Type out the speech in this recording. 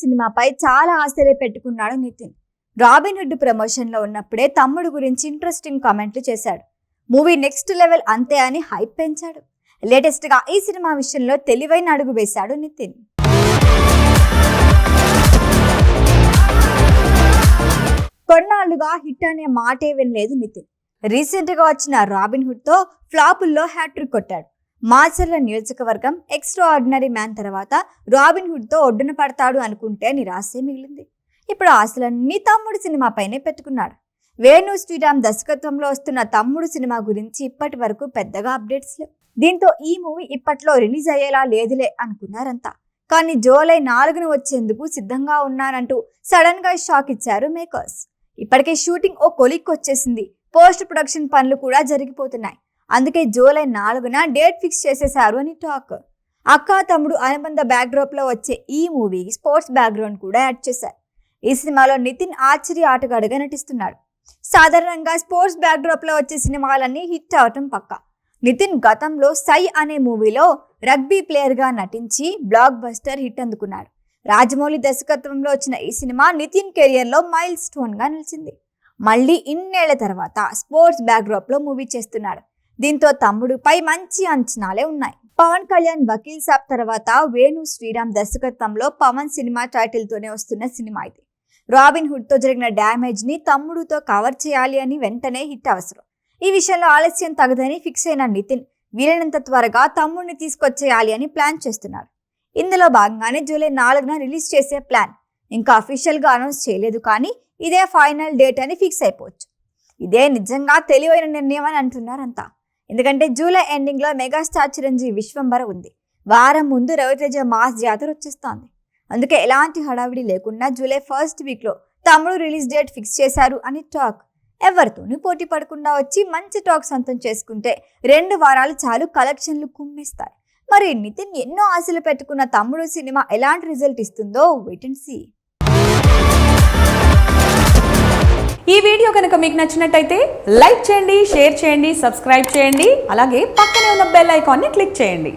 సినిమాపై చాలా ఆశలే పెట్టుకున్నాడు నితిన్. రాబిన్ హుడ్ ప్రమోషన్లో ఉన్నప్పుడే తమ్ముడు గురించి ఇంట్రెస్టింగ్ కామెంట్లు చేశాడు. మూవీ నెక్స్ట్ లెవెల్ అంతే అని హైప్ పెంచాడు. లేటెస్ట్గా ఈ సినిమా విషయంలో తెలివైన అడుగు వేశాడు నితిన్. కొన్నాళ్లుగా హిట్ అనే మాటే వినలేదు నితిన్. రీసెంట్గా వచ్చిన రాబిన్ హుడ్తో ఫ్లాపుల్లో హ్యాట్రిక్ కొట్టాడు. మాచర్ల నియోజకవర్గం ఎక్స్ట్రాఆర్డినరీ మ్యాన్ తర్వాత రాబిన్ హుడ్తో ఒడ్డున పడతాడు అనుకుంటే నిరాశే మిగిలింది. ఇప్పుడు ఆశలన్నీ తమ్ముడు సినిమాపైనే పెట్టుకున్నాడు. వేణు శ్రీరామ్ దర్శకత్వంలో వస్తున్న తమ్ముడు సినిమా గురించి ఇప్పటి వరకు పెద్దగా అప్డేట్స్ లేవు. దీంతో ఈ మూవీ ఇప్పట్లో రిలీజ్ అయ్యేలా లేదులే అనుకున్నారంతా. కానీ జూలై 4న వచ్చేందుకు సిద్ధంగా ఉన్నానంటూ సడన్ గా షాక్ ఇచ్చారు మేకర్స్. ఇప్పటికే షూటింగ్ ఓ కొలిక్కి వచ్చేసింది. పోస్ట్ ప్రొడక్షన్ పనులు కూడా జరిగిపోతున్నాయి. అందుకే జూలై 4న డేట్ ఫిక్స్ చేసేశారు అని టాక్. అక్క తమ్ముడు అనుబంధ బ్యాక్డ్రాప్ లో వచ్చే ఈ మూవీకి స్పోర్ట్స్ బ్యాక్గ్రౌండ్ కూడా యాడ్ చేశారు. ఈ సినిమాలో నితిన్ ఆశ్చర్య ఆటగాడుగా నటిస్తున్నాడు. సాధారణంగా స్పోర్ట్స్ బ్యాక్డ్రాప్ లో వచ్చే సినిమాలన్నీ హిట్ అవటం పక్కా. నితిన్ గతంలో సై అనే మూవీలో రగ్బీ ప్లేయర్ గా నటించి బ్లాక్ బస్టర్ హిట్ అందుకున్నాడు. రాజమౌళి దర్శకత్వంలో వచ్చిన ఈ సినిమా నితిన్ కెరియర్ లో మైల్ స్టోన్ గా నిలిచింది. మళ్ళీ ఇన్నేళ్ల తర్వాత స్పోర్ట్స్ బ్యాక్డ్రాప్ లో మూవీ చేస్తున్నాడు. దీంతో తమ్ముడుపై మంచి అంచనాలే ఉన్నాయి. పవన్ కళ్యాణ్ వకీల్ సాబ్ తర్వాత వేణు శ్రీరామ్ దర్శకత్వంలో పవన్ సినిమా టైటిల్ తోనే వస్తున్న సినిమా ఇది. రాబిన్ హుడ్ తో జరిగిన డ్యామేజ్ ని తమ్ముడుతో కవర్ చేయాలి అని వెంటనే హిట్ అవసరం. ఈ విషయంలో ఆలస్యం తగదని ఫిక్స్ అయిన నితిన్ వీలైనంత త్వరగా తమ్ముడిని తీసుకొచ్చేయాలి అని ప్లాన్ చేస్తున్నాడు. ఇందులో భాగంగానే జూలై 4న రిలీజ్ చేసే ప్లాన్. ఇంకా అఫీషియల్ గా అనౌన్స్ చేయలేదు, కానీ ఇదే ఫైనల్ డేట్ అని ఫిక్స్ అయిపోవచ్చు. ఇదే నిజంగా తెలివైన నిర్ణయం అని అంటున్నారంతా. ఎందుకంటే జూలై ఎండింగ్ లో మెగాస్టార్ చిరంజీవి విశ్వంబర ఉంది. వారం ముందు రవితేజ మాస్ జాతర వచ్చేస్తోంది. అందుకే ఎలాంటి హడావిడి లేకుండా జూలై 1st వీక్లో తమ్ముడు రిలీజ్ డేట్ ఫిక్స్ చేశారు అని టాక్. ఎవరితోనూ పోటీ పడకుండా వచ్చి మంచి టాక్ సొంతం చేసుకుంటే 2 వారాలు చాలు కలెక్షన్లు కుమ్మేస్తాయి. మరి నితిన్ ఎన్నో ఆశలు పెట్టుకున్న తమ్ముడు సినిమా ఎలాంటి రిజల్ట్ ఇస్తుందో వెయిట్ అండ్ సీ. ఈ వీడియో కనుక మీకు నచ్చినట్టయితే లైక్ చేయండి, షేర్ చేయండి, సబ్స్క్రైబ్ చేయండి. అలాగే పక్కనే ఉన్న బెల్ ఐకాన్ని క్లిక్ చేయండి.